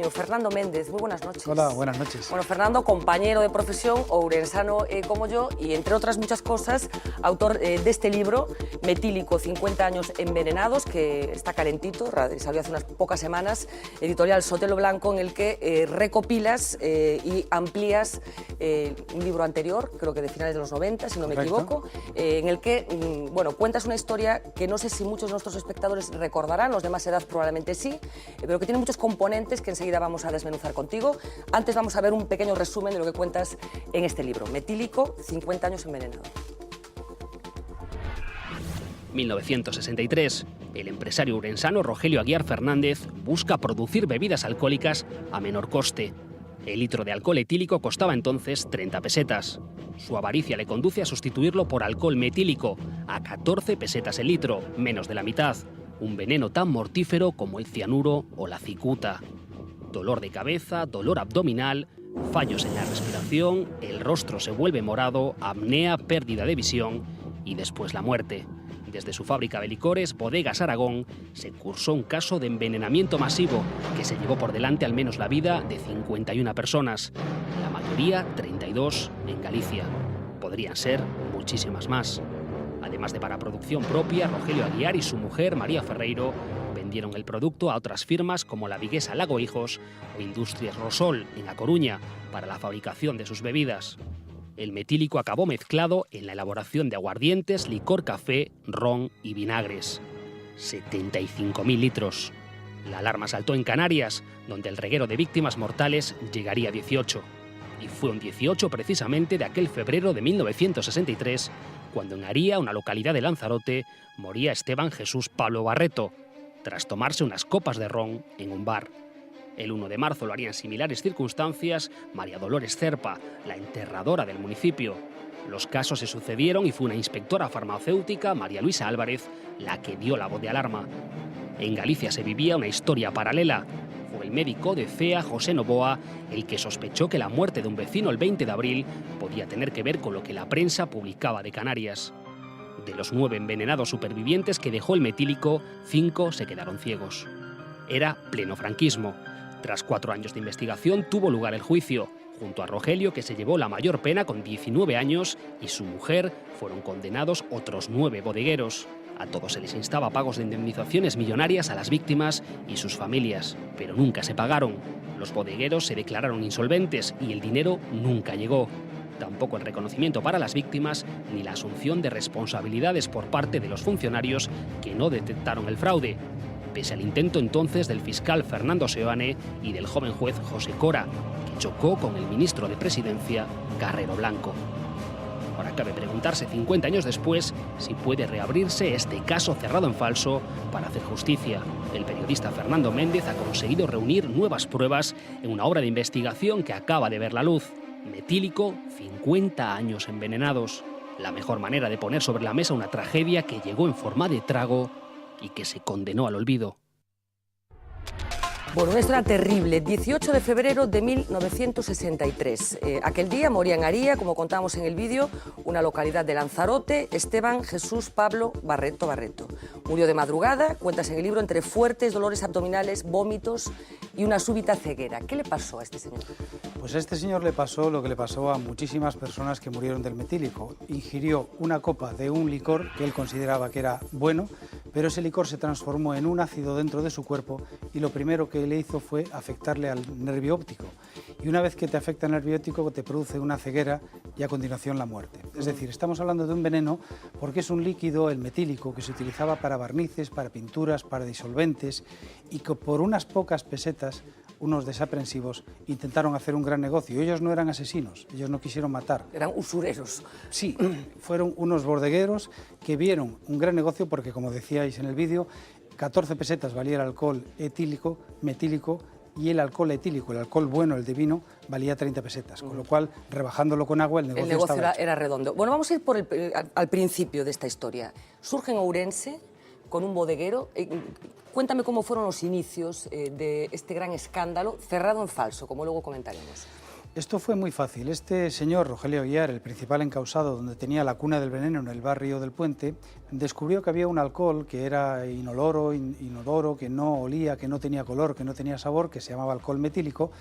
Fernando Méndez, muy buenas noches. Hola, buenas noches. Bueno, Fernando, compañero de profesión, ourensano como yo, y entre otras muchas cosas, autor de este libro, Metílico, 50 años envenenados, que está calentito, salió hace unas pocas semanas, editorial Sotelo Blanco, en el que recopilas y amplías un libro anterior, creo que de finales de los 90, si no me equivoco, en el que, bueno, cuentas una historia que no sé si muchos de nuestros espectadores recordarán, los de más edad probablemente sí, pero que tiene muchos componentes que enseguida vamos a desmenuzar contigo. Antes vamos a ver un pequeño resumen de lo que cuentas en este libro, Metílico, 50 años envenenado. 1963. El empresario urensano Rogelio Aguiar Fernández busca producir bebidas alcohólicas a menor coste. El litro de alcohol etílico costaba entonces 30 pesetas. Su avaricia le conduce a sustituirlo por alcohol metílico, a 14 pesetas el litro, menos de la mitad. Un veneno tan mortífero como el cianuro o la cicuta. Dolor de cabeza, dolor abdominal, fallos en la respiración, el rostro se vuelve morado, apnea, pérdida de visión y después la muerte. Desde su fábrica de licores, Bodegas Aragón, se cursó un caso de envenenamiento masivo que se llevó por delante al menos la vida de 51 personas, la mayoría 32 en Galicia. Podrían ser muchísimas más. Además de para producción propia, Rogelio Aguiar y su mujer, María Ferreiro, vendieron el producto a otras firmas como la viguesa Lago Hijos o Industrias Rosol, en A Coruña, para la fabricación de sus bebidas. El metílico acabó mezclado en la elaboración de aguardientes, licor café, ron y vinagres. 75.000 litros. La alarma saltó en Canarias, donde el reguero de víctimas mortales llegaría a 18. Y fue un 18 precisamente de aquel febrero de 1963, cuando en Aría, una localidad de Lanzarote, moría Esteban Jesús Pablo Barreto, tras tomarse unas copas de ron en un bar. El 1 de marzo lo haría en similares circunstancias María Dolores Cerpa, la enterradora del municipio. Los casos se sucedieron y fue una inspectora farmacéutica, María Luisa Álvarez, la que dio la voz de alarma. En Galicia se vivía una historia paralela. Fue el médico de CEA, José Novoa, el que sospechó que la muerte de un vecino el 20 de abril podía tener que ver con lo que la prensa publicaba de Canarias. De los 9 envenenados supervivientes que dejó el metílico, 5 se quedaron ciegos. Era pleno franquismo. Tras 4 años de investigación tuvo lugar el juicio. Junto a Rogelio, que se llevó la mayor pena con 19 años, y su mujer, fueron condenados otros 9 bodegueros. A todos se les instaba pagos de indemnizaciones millonarias a las víctimas y sus familias, pero nunca se pagaron. Los bodegueros se declararon insolventes y el dinero nunca llegó. Tampoco el reconocimiento para las víctimas ni la asunción de responsabilidades por parte de los funcionarios que no detectaron el fraude, pese al intento entonces del fiscal Fernando Seoane y del joven juez José Cora, que chocó con el ministro de Presidencia, Carrero Blanco. Ahora cabe preguntarse 50 años después si puede reabrirse este caso cerrado en falso para hacer justicia. El periodista Fernando Méndez ha conseguido reunir nuevas pruebas en una obra de investigación que acaba de ver la luz. Metílico, 50 años envenenados. La mejor manera de poner sobre la mesa una tragedia que llegó en forma de trago y que se condenó al olvido. Bueno, una historia terrible. 18 de febrero de 1963. Aquel día moría en Aría, como contábamos en el vídeo, una localidad de Lanzarote, Esteban Jesús Pablo Barreto. Murió de madrugada, cuentas en el libro, entre fuertes dolores abdominales, vómitos y una súbita ceguera. ¿Qué le pasó a este señor? Pues a este señor le pasó lo que le pasó a muchísimas personas que murieron del metílico. Ingirió una copa de un licor que él consideraba que era bueno, pero ese licor se transformó en un ácido dentro de su cuerpo y lo primero que le hizo fue afectarle al nervio óptico. Y una vez que te afecta el nervio óptico te produce una ceguera y a continuación la muerte. Es decir, estamos hablando de un veneno porque es un líquido, el metílico, que se utilizaba para barnices, para pinturas, para disolventes y que por unas pocas pesetas unos desaprensivos intentaron hacer un gran negocio. Ellos no eran asesinos, ellos no quisieron matar. Eran usureros. Sí, fueron unos bodegueros que vieron un gran negocio porque, como decíais en el vídeo, 14 pesetas valía el alcohol etílico, metílico, y el alcohol etílico, el alcohol bueno, el de vino, valía 30 pesetas, con lo cual, rebajándolo con agua, el negocio era redondo. Bueno, vamos a ir al principio de esta historia. Surge en Ourense con un bodeguero. Cuéntame cómo fueron los inicios de este gran escándalo, cerrado en falso, como luego comentaremos. Esto fue muy fácil. Este señor, Rogelio Aguiar, el principal encausado donde tenía la cuna del veneno en el barrio del Puente, descubrió que había un alcohol que era inodoro, que no olía, que no tenía color, que no tenía sabor, que se llamaba alcohol metílico.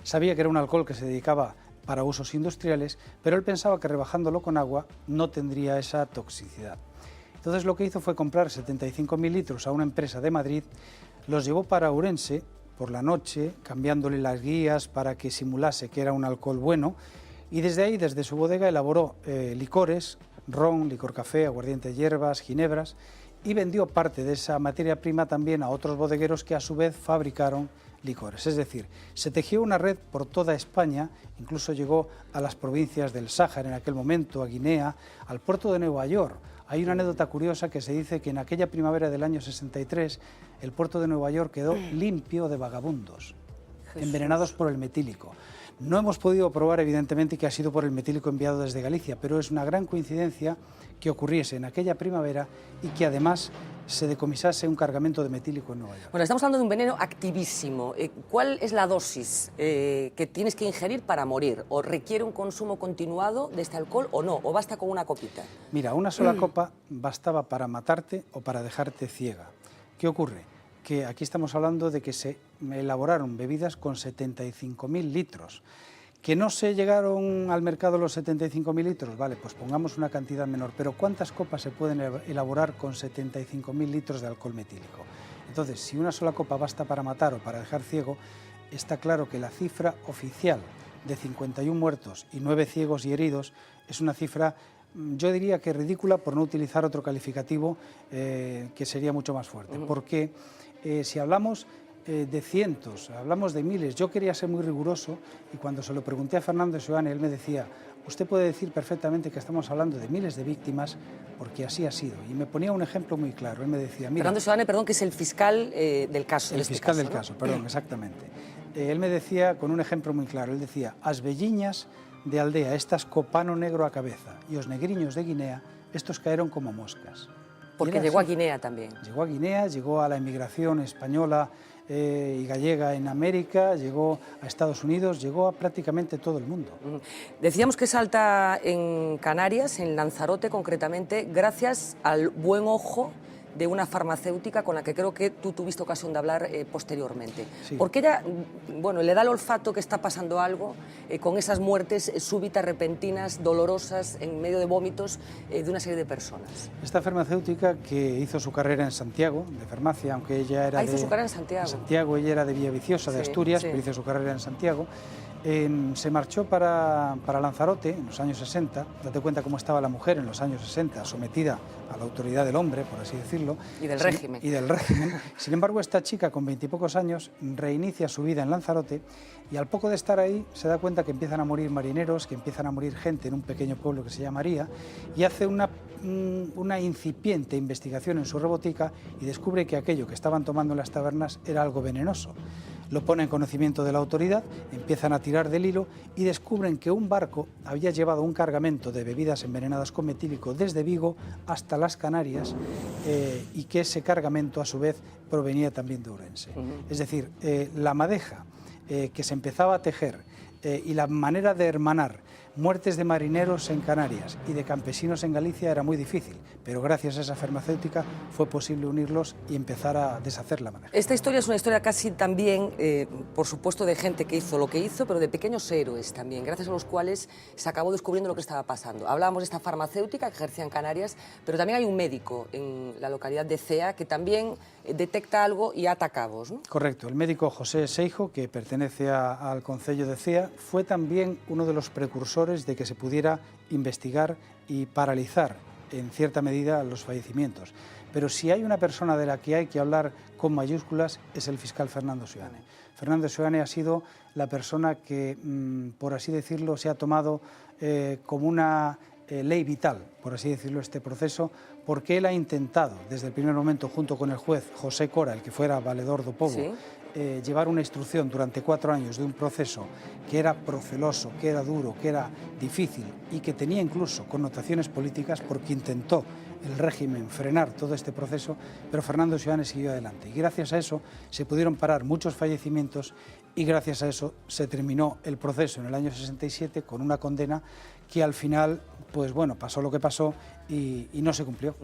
Sabía que era un alcohol que se dedicaba para usos industriales, pero él pensaba que rebajándolo con agua no tendría esa toxicidad. Entonces lo que hizo fue comprar 75.000 litros a una empresa de Madrid, los llevó para Ourense por la noche, cambiándole las guías para que simulase que era un alcohol bueno, y desde ahí, desde su bodega, elaboró licores, ron, licor café, aguardiente de hierbas, ginebras, y vendió parte de esa materia prima también a otros bodegueros que a su vez fabricaron licores. Es decir, se tejió una red por toda España, incluso llegó a las provincias del Sáhara en aquel momento, a Guinea, al puerto de Nueva York. Hay una anécdota curiosa que se dice que en aquella primavera del año 63 el puerto de Nueva York quedó limpio de vagabundos, envenenados por el metílico. No hemos podido probar evidentemente que ha sido por el metílico enviado desde Galicia, pero es una gran coincidencia que ocurriese en aquella primavera y que además se decomisase un cargamento de metílico en Nueva York. Bueno, estamos hablando de un veneno activísimo. ¿Cuál es la dosis que tienes que ingerir para morir? ¿O requiere un consumo continuado de este alcohol o no? ¿O basta con una copita? Mira, una sola copa bastaba para matarte o para dejarte ciega. ¿Qué ocurre? Que aquí estamos hablando de que se elaboraron bebidas con 75.000 litros. ¿Que no se llegaron al mercado los 75.000 litros? Vale, pues pongamos una cantidad menor, pero ¿cuántas copas se pueden elaborar con 75.000 litros de alcohol metílico? Entonces, si una sola copa basta para matar o para dejar ciego, está claro que la cifra oficial de 51 muertos y 9 ciegos y heridos es una cifra, yo diría que ridícula, por no utilizar otro calificativo que sería mucho más fuerte, porque si hablamos de cientos, hablamos de miles. Yo quería ser muy riguroso y cuando se lo pregunté a Fernando Seoane, él me decía, usted puede decir perfectamente que estamos hablando de miles de víctimas porque así ha sido. Y me ponía un ejemplo muy claro. Él me decía, mira... Fernando Seoane, perdón, que es el fiscal del caso. El fiscal del caso, perdón, exactamente. Él me decía con un ejemplo muy claro, él decía, as velliñas de aldea, estas copano negro a cabeza, y os negriños de Guinea, estos caeron como moscas. Porque llegó a Guinea también. Llegó a Guinea, llegó a la inmigración española y gallega en América, llegó a Estados Unidos, llegó a prácticamente todo el mundo. Decíamos que salta en Canarias, en Lanzarote concretamente, gracias al buen ojo de una farmacéutica con la que creo que tú tuviste ocasión de hablar posteriormente. Sí. Porque ella, bueno, le da el olfato que está pasando algo con esas muertes súbitas, repentinas, dolorosas, en medio de vómitos de una serie de personas. Esta farmacéutica que hizo su carrera en Santiago, de farmacia, aunque ella era hizo su carrera en Santiago. En Santiago, ella era de Villaviciosa, de Asturias, pero hizo su carrera en Santiago. Se marchó para Lanzarote en los años 60, date cuenta cómo estaba la mujer en los años 60, sometida a la autoridad del hombre, por así decirlo. Y del régimen. Y del régimen. Sin embargo, esta chica con 20 y pocos años reinicia su vida en Lanzarote y al poco de estar ahí se da cuenta que empiezan a morir marineros, que empiezan a morir gente en un pequeño pueblo que se llama María y hace una incipiente investigación en su rebotica y descubre que aquello que estaban tomando en las tabernas era algo venenoso. Lo pone en conocimiento de la autoridad, empiezan a tirar del hilo y descubren que un barco había llevado un cargamento de bebidas envenenadas con metílico desde Vigo hasta las Canarias y que ese cargamento a su vez provenía también de Ourense. Es decir, la madeja que se empezaba a tejer y la manera de hermanar muertes de marineros en Canarias y de campesinos en Galicia era muy difícil, pero gracias a esa farmacéutica fue posible unirlos y empezar a deshacer la madeja. Esta historia es una historia casi también, por supuesto, de gente que hizo lo que hizo, pero de pequeños héroes también, gracias a los cuales se acabó descubriendo lo que estaba pasando. Hablábamos de esta farmacéutica que ejercía en Canarias, pero también hay un médico en la localidad de Cea que también detecta algo y ata cabos, ¿no? Correcto, el médico José Seijo, que pertenece al concello de Cea, fue también uno de los precursores de que se pudiera investigar y paralizar en cierta medida los fallecimientos. Pero si hay una persona de la que hay que hablar con mayúsculas es el fiscal Fernando Seoane. Fernando Seoane ha sido la persona que, por así decirlo, se ha tomado como una ley vital, por así decirlo, este proceso, porque él ha intentado, desde el primer momento, junto con el juez José Cora, el que fuera valedor do povo, ¿sí? Llevar una instrucción durante 4 años de un proceso que era proceloso, que era duro, que era difícil y que tenía incluso connotaciones políticas porque intentó el régimen frenar todo este proceso, pero Fernando Seoane siguió adelante. Y gracias a eso se pudieron parar muchos fallecimientos y gracias a eso se terminó el proceso en el año 67 con una condena que al final, pues bueno, pasó lo que pasó y no se cumplió.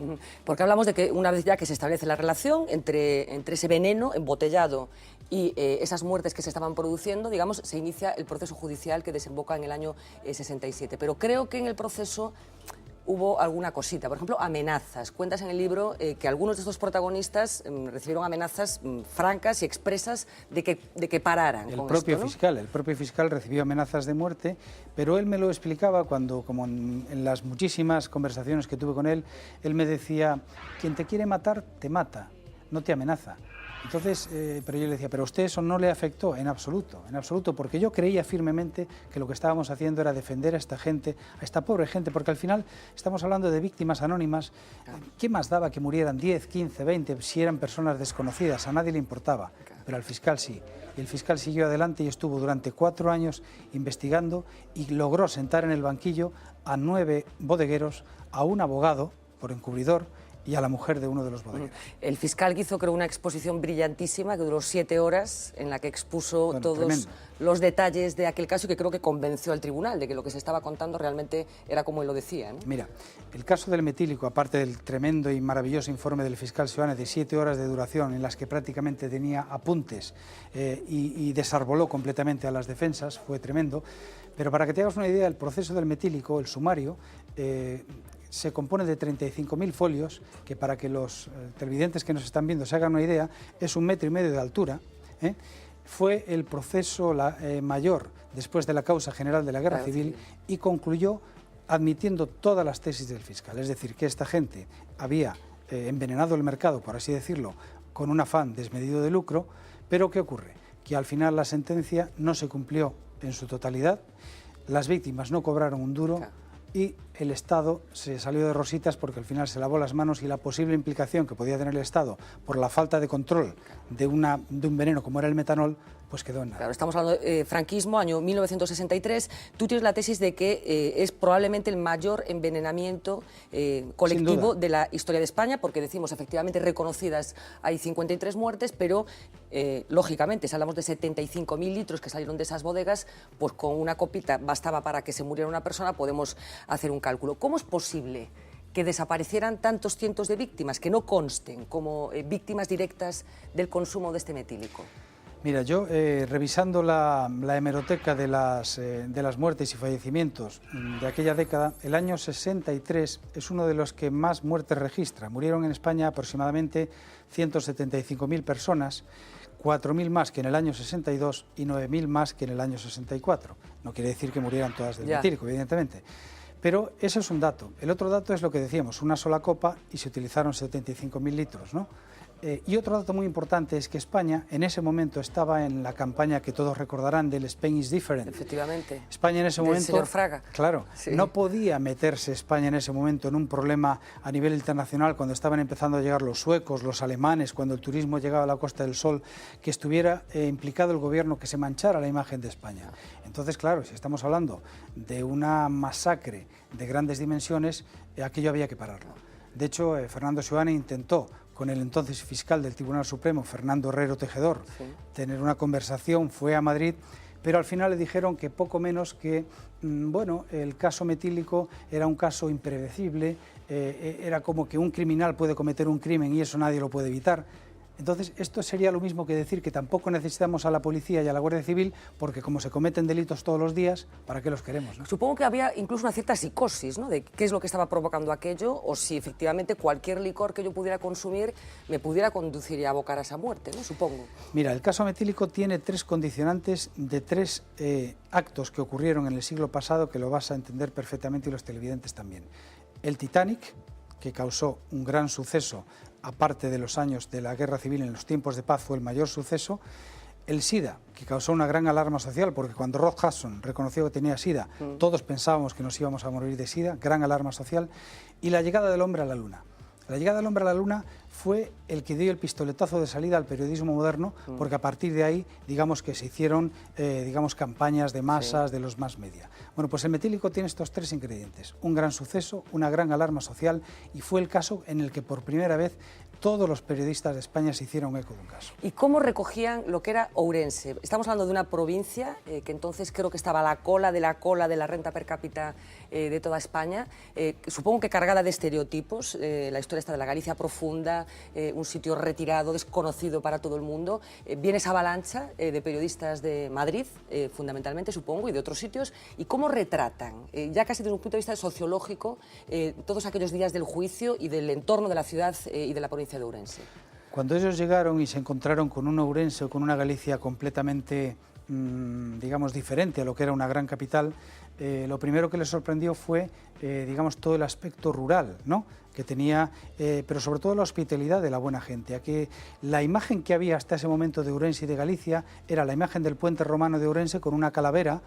Porque hablamos de que una vez ya que se establece la relación entre ese veneno embotellado y esas muertes que se estaban produciendo, digamos, se inicia el proceso judicial que desemboca en el año 67. Pero creo que en el proceso hubo alguna cosita, por ejemplo, amenazas. Cuentas en el libro que algunos de estos protagonistas recibieron amenazas francas y expresas de que pararan el con propio esto, ¿no? fiscal, el propio fiscal recibió amenazas de muerte, pero él me lo explicaba cuando, como en las muchísimas conversaciones que tuve con él me decía, quien te quiere matar, te mata, no te amenaza. Entonces, pero yo le decía, pero a usted eso no le afectó en absoluto, porque yo creía firmemente que lo que estábamos haciendo era defender a esta gente, a esta pobre gente, porque al final estamos hablando de víctimas anónimas. ¿Qué más daba que murieran 10, 15, 20 si eran personas desconocidas? A nadie le importaba, pero al fiscal sí. Y el fiscal siguió adelante y estuvo durante 4 años investigando y logró sentar en el banquillo a 9 bodegueros, a un abogado por encubridor y a la mujer de uno de los bodegueros. El fiscal hizo, creo, una exposición brillantísima que duró 7 horas, en la que expuso todos los detalles de aquel caso y que creo que convenció al tribunal de que lo que se estaba contando realmente era como él lo decía, ¿no? Mira, el caso del metílico, aparte del tremendo y maravilloso informe del fiscal Seoane de 7 horas de duración, en las que prácticamente tenía apuntes y desarboló completamente a las defensas, fue tremendo. Pero para que te hagas una idea, el proceso del metílico, el sumario, se compone de 35.000 folios, que para que los televidentes que nos están viendo se hagan una idea, es 1,5 metros de altura. Fue el proceso mayor después de la causa general de la Guerra Civil y concluyó admitiendo todas las tesis del fiscal. Es decir, que esta gente había envenenado el mercado, por así decirlo, con un afán desmedido de lucro, pero ¿qué ocurre? Que al final la sentencia no se cumplió en su totalidad, las víctimas no cobraron un duro, y el Estado se salió de rositas porque al final se lavó las manos y la posible implicación que podía tener el Estado por la falta de control de un veneno como era el metanol, pues quedó en nada. Claro, estamos hablando de franquismo, año 1963. Tú tienes la tesis de que es probablemente el mayor envenenamiento colectivo de la historia de España, porque decimos, efectivamente, reconocidas hay 53 muertes, pero lógicamente, si hablamos de 75.000 litros que salieron de esas bodegas, pues con una copita bastaba para que se muriera una persona, podemos hacer un cálculo. ¿Cómo es posible que desaparecieran tantos cientos de víctimas, que no consten como víctimas directas del consumo de este metílico? Mira, yo revisando la hemeroteca de las muertes y fallecimientos de aquella década, el año 63 es uno de los que más muertes registra. Murieron en España aproximadamente 175.000 personas, 4.000 más que en el año 62 y 9.000 más que en el año 64. No quiere decir que murieran todas del metílico, evidentemente. Pero ese es un dato. El otro dato es lo que decíamos, una sola copa y se utilizaron 75.000 litros, ¿no? Y otro dato muy importante es que España en ese momento estaba en la campaña que todos recordarán del Spain is different. Efectivamente. España en ese momento, señor Fraga. Claro, sí. No podía meterse España en ese momento en un problema a nivel internacional cuando estaban empezando a llegar los suecos, los alemanes, cuando el turismo llegaba a la Costa del Sol, que estuviera implicado el gobierno, que se manchara la imagen de España. Entonces, claro, si estamos hablando de una masacre de grandes dimensiones, aquello había que pararlo. De hecho, Fernando Seoane intentó con el entonces fiscal del Tribunal Supremo, Fernando Herrero Tejedor, tener una conversación, fue a Madrid, pero al final le dijeron que poco menos que, bueno, el caso metílico era un caso impredecible, era como que un criminal puede cometer un crimen y eso nadie lo puede evitar. Entonces, esto sería lo mismo que decir que tampoco necesitamos a la policía y a la Guardia Civil, porque como se cometen delitos todos los días, ¿para qué los queremos, no? Supongo que había incluso una cierta psicosis, ¿no?, de qué es lo que estaba provocando aquello, o si efectivamente cualquier licor que yo pudiera consumir me pudiera conducir y abocar a esa muerte, ¿no?, supongo. Mira, el caso metílico tiene 3 condicionantes de 3 actos que ocurrieron en el siglo pasado que lo vas a entender perfectamente y los televidentes también. El Titanic, que causó un gran suceso, aparte de los años de la Guerra Civil, en los tiempos de paz fue el mayor suceso. El SIDA, que causó una gran alarma social, porque cuando Rock Hudson reconoció que tenía SIDA, todos pensábamos que nos íbamos a morir de SIDA, gran alarma social. Y la llegada del hombre a la Luna. La llegada del hombre a la Luna fue el que dio el pistoletazo de salida al periodismo moderno, porque a partir de ahí, digamos que se hicieron, campañas de masas, de los más media. Bueno, pues el metílico tiene estos tres ingredientes: un gran suceso, una gran alarma social, y fue el caso en el que por primera vez todos los periodistas de España se hicieron eco de un caso. ¿Y cómo recogían lo que era Ourense? Estamos hablando de una provincia que entonces creo que estaba a la cola de la renta per cápita de toda España, supongo que cargada de estereotipos. La historia está de la Galicia profunda, un sitio retirado, desconocido para todo el mundo. Viene esa avalancha de periodistas de Madrid, fundamentalmente, supongo, y de otros sitios. ¿Y cómo retratan, ya casi desde un punto de vista sociológico, todos aquellos días del juicio y del entorno de la ciudad y de la provincia de Ourense? Cuando ellos llegaron y se encontraron con un Ourense o con una Galicia completamente, digamos, diferente a lo que era una gran capital, lo primero que les sorprendió fue, digamos, todo el aspecto rural, ¿no?, que tenía, pero sobre todo la hospitalidad de la buena gente. A que la imagen que había hasta ese momento de Ourense y de Galicia era la imagen del puente romano de Ourense con una calavera,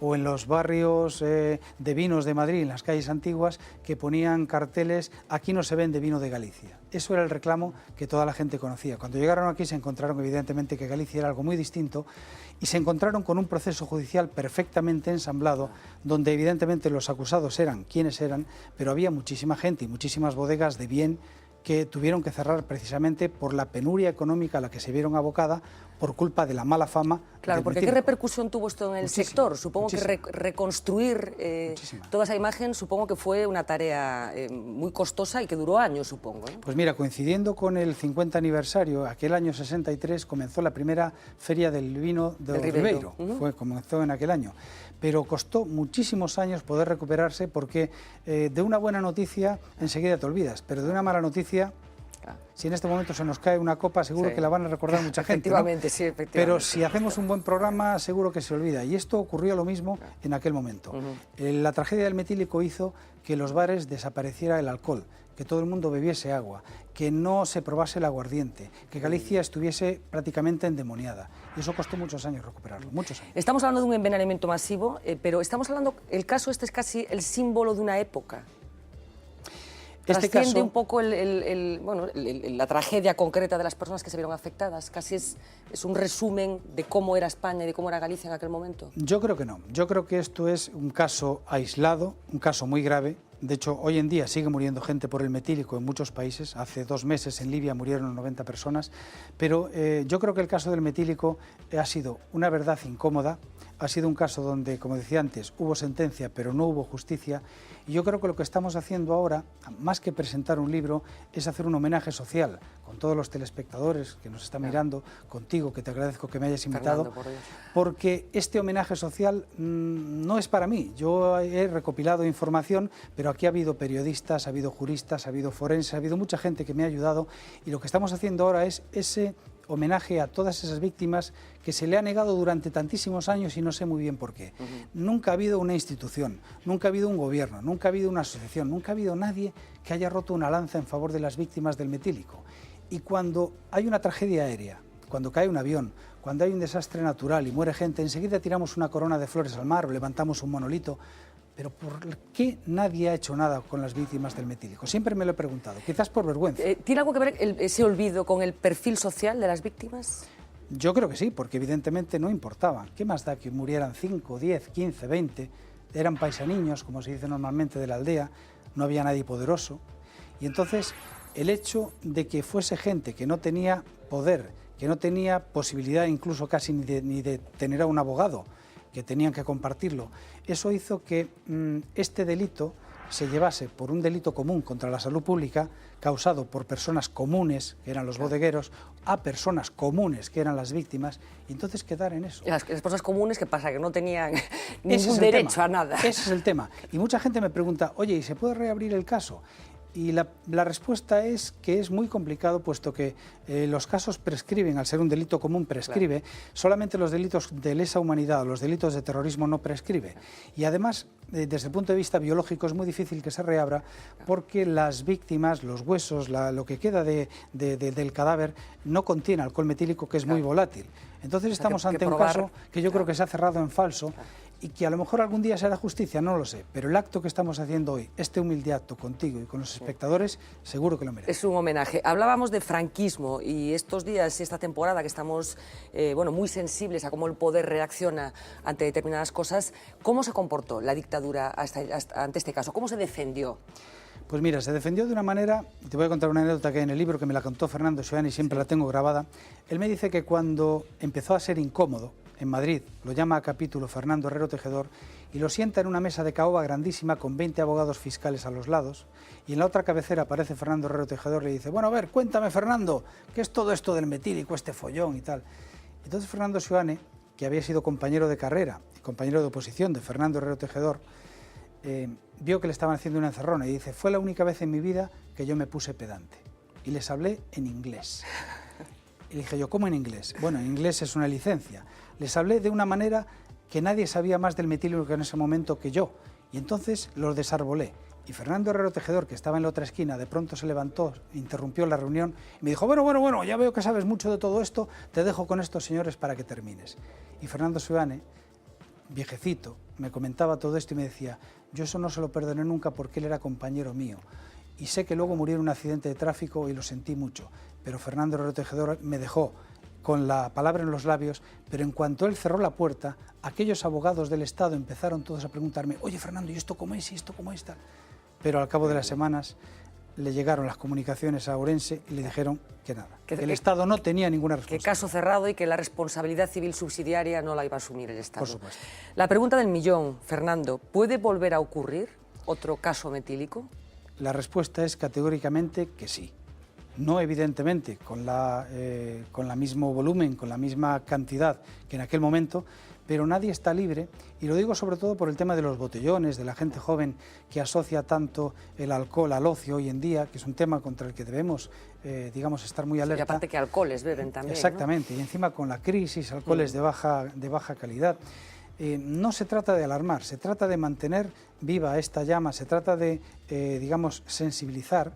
o en los barrios de vinos de Madrid, en las calles antiguas, que ponían carteles: aquí no se vende vino de Galicia. Eso era el reclamo que toda la gente conocía. Cuando llegaron aquí se encontraron evidentemente que Galicia era algo muy distinto, y se encontraron con un proceso judicial perfectamente ensamblado, donde evidentemente los acusados eran quienes eran, pero había muchísima gente y muchísimas bodegas de bien que tuvieron que cerrar precisamente por la penuria económica a la que se vieron abocada por culpa de la mala fama. Claro, porque ¿qué repercusión tuvo esto en el sector? Supongo que reconstruir toda esa imagen, supongo que fue una tarea muy costosa y que duró años, supongo, ¿eh? Pues mira, coincidiendo con el 50 aniversario, aquel año 63 comenzó la primera feria del vino de Ribeiro. Comenzó en aquel año, pero costó muchísimos años poder recuperarse, porque de una buena noticia enseguida te olvidas, pero de una mala noticia, si en este momento se nos cae una copa, seguro que la van a recordar mucha gente, ¿no? Sí, efectivamente. Pero si hacemos un buen programa, seguro que se olvida. Y esto ocurrió lo mismo en aquel momento. La tragedia del metílico hizo que los bares desapareciera el alcohol, que todo el mundo bebiese agua, que no se probase el aguardiente, que Galicia estuviese prácticamente endemoniada. Y eso costó muchos años recuperarlo, muchos años. Estamos hablando de un envenenamiento masivo, pero estamos hablando, el caso este es casi el símbolo de una época. Trasciende un poco la tragedia concreta de las personas que se vieron afectadas. Casi es un resumen de cómo era España y de cómo era Galicia en aquel momento. Yo creo que no. Yo creo que esto es un caso aislado, un caso muy grave. De hecho, hoy en día sigue muriendo gente por el metílico en muchos países. Hace 2 meses en Libia murieron 90 personas. Pero yo creo que el caso del metílico ha sido una verdad incómoda. Ha sido un caso donde, como decía antes, hubo sentencia, pero no hubo justicia. Y yo creo que lo que estamos haciendo ahora, más que presentar un libro, es hacer un homenaje social con todos los telespectadores que nos están mirando, contigo, que te agradezco que me hayas invitado, Fernando, porque este homenaje social no es para mí. Yo he recopilado información, pero aquí ha habido periodistas, ha habido juristas, ha habido forenses, ha habido mucha gente que me ha ayudado, y lo que estamos haciendo ahora es ese homenaje a todas esas víctimas que se le ha negado durante tantísimos años y no sé muy bien por qué. Nunca ha habido una institución, nunca ha habido un gobierno, nunca ha habido una asociación, nunca ha habido nadie que haya roto una lanza en favor de las víctimas del metílico. Y cuando hay una tragedia aérea, cuando cae un avión, cuando hay un desastre natural y muere gente, enseguida tiramos una corona de flores al mar o levantamos un monolito. Pero ¿por qué nadie ha hecho nada con las víctimas del metílico? Siempre me lo he preguntado, quizás por vergüenza. ¿Tiene algo que ver ese olvido con el perfil social de las víctimas? Yo creo que sí, porque evidentemente no importaban. ¿Qué más da que murieran 5, 10, 15, 20? Eran paisaniños, como se dice normalmente, de la aldea, no había nadie poderoso. Y entonces el hecho de que fuese gente que no tenía poder, que no tenía posibilidad incluso casi ni de tener a un abogado, que tenían que compartirlo, eso hizo que este delito se llevase por un delito común contra la salud pública, causado por personas comunes, que eran los bodegueros, a personas comunes, que eran las víctimas, y entonces quedar en eso. Las personas comunes, ¿qué pasa? Que no tenían ningún derecho a nada. Ese es el tema. Y mucha gente me pregunta, oye, ¿y se puede reabrir el caso? Y la respuesta es que es muy complicado, puesto que los casos prescriben, al ser un delito común prescribe, solamente los delitos de lesa humanidad o los delitos de terrorismo no prescribe. Y además desde el punto de vista biológico es muy difícil que se reabra porque las víctimas, los huesos, lo que queda del cadáver no contiene alcohol metílico, que es muy volátil. Entonces estamos ante un caso que yo creo que se ha cerrado en falso y que a lo mejor algún día se hará justicia, no lo sé, pero el acto que estamos haciendo hoy, este humilde acto contigo y con los espectadores, seguro que lo merece. Es un homenaje. Hablábamos de franquismo y estos días, esta temporada que estamos bueno, muy sensibles a cómo el poder reacciona ante determinadas cosas, ¿cómo se comportó la dictadura ante este caso? ¿Cómo se defendió? Pues mira, se defendió de una manera, te voy a contar una anécdota que hay en el libro que me la contó Fernando Seoane y siempre la tengo grabada. Él me dice que cuando empezó a ser incómodo en Madrid, lo llama a capítulo Fernando Herrero Tejedor y lo sienta en una mesa de caoba grandísima con 20 abogados fiscales a los lados y en la otra cabecera aparece Fernando Herrero Tejedor y le dice, bueno, a ver, cuéntame Fernando, ¿qué es todo esto del metílico, este follón y tal? Entonces Fernando Seoane, que había sido compañero de carrera y compañero de oposición de Fernando Herrero Tejedor, vio que le estaban haciendo una encerrona y dice, fue la única vez en mi vida que yo me puse pedante y les hablé en inglés. Y dije yo, ¿cómo en inglés? Bueno, en inglés es una licencia. Les hablé de una manera que nadie sabía más del metílico en ese momento que yo. Y entonces los desarbolé. Y Fernando Herrero Tejedor, que estaba en la otra esquina, de pronto se levantó, interrumpió la reunión y me dijo, bueno, ya veo que sabes mucho de todo esto, te dejo con estos señores para que termines. Y Fernando Seoane, viejecito, me comentaba todo esto y me decía, yo eso no se lo perdoné nunca porque él era compañero mío. Y sé que luego murió en un accidente de tráfico y lo sentí mucho, pero Fernando Herrero Tejedor me dejó con la palabra en los labios, pero en cuanto él cerró la puerta, aquellos abogados del Estado empezaron todos a preguntarme, oye Fernando, ¿y esto cómo es? ¿Y esto cómo es? Pero al cabo de las semanas le llegaron las comunicaciones a Ourense y le dijeron que nada, que el Estado no tenía ninguna responsabilidad. Que caso cerrado y que la responsabilidad civil subsidiaria no la iba a asumir el Estado. Por supuesto. La pregunta del millón, Fernando, ¿puede volver a ocurrir otro caso metílico? La respuesta es categóricamente que sí. No evidentemente con la mismo volumen, con la misma cantidad que en aquel momento, pero nadie está libre, y lo digo sobre todo por el tema de los botellones, de la gente joven que asocia tanto el alcohol al ocio hoy en día, que es un tema contra el que debemos, digamos, estar muy alerta. Y aparte que alcoholes beben también, exactamente, ¿no? Y encima con la crisis, alcoholes de baja calidad. No se trata de alarmar, se trata de mantener viva esta llama, se trata de, digamos, sensibilizar,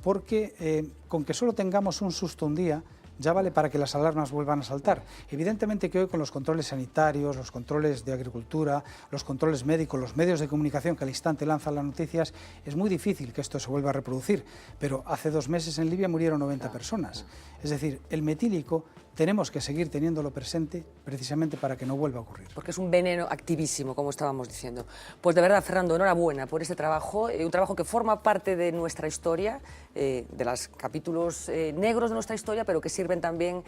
porque con que solo tengamos un susto un día, ya vale para que las alarmas vuelvan a saltar. Evidentemente que hoy con los controles sanitarios, los controles de agricultura, los controles médicos, los medios de comunicación que al instante lanzan las noticias, es muy difícil que esto se vuelva a reproducir. Pero hace 2 meses en Libia murieron 90 personas. Es decir, el metílico tenemos que seguir teniéndolo presente precisamente para que no vuelva a ocurrir. Porque es un veneno activísimo, como estábamos diciendo. Pues de verdad, Fernando, enhorabuena por este trabajo, un trabajo que forma parte de nuestra historia, de los capítulos negros de nuestra historia, pero que sirven también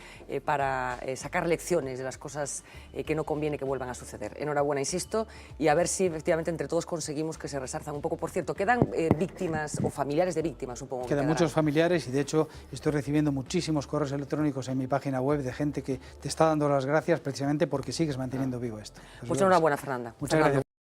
para sacar lecciones de las cosas que no conviene que vuelvan a suceder. Enhorabuena, insisto, y a ver si efectivamente entre todos conseguimos que se resarzan un poco. Por cierto, ¿quedan víctimas o familiares de víctimas, supongo? Quedan muchos familiares y de hecho estoy recibiendo muchísimos correos electrónicos en mi página web de gente que te está dando las gracias precisamente porque sigues manteniendo vivo esto. Pues enhorabuena, Fernanda. Muchas gracias.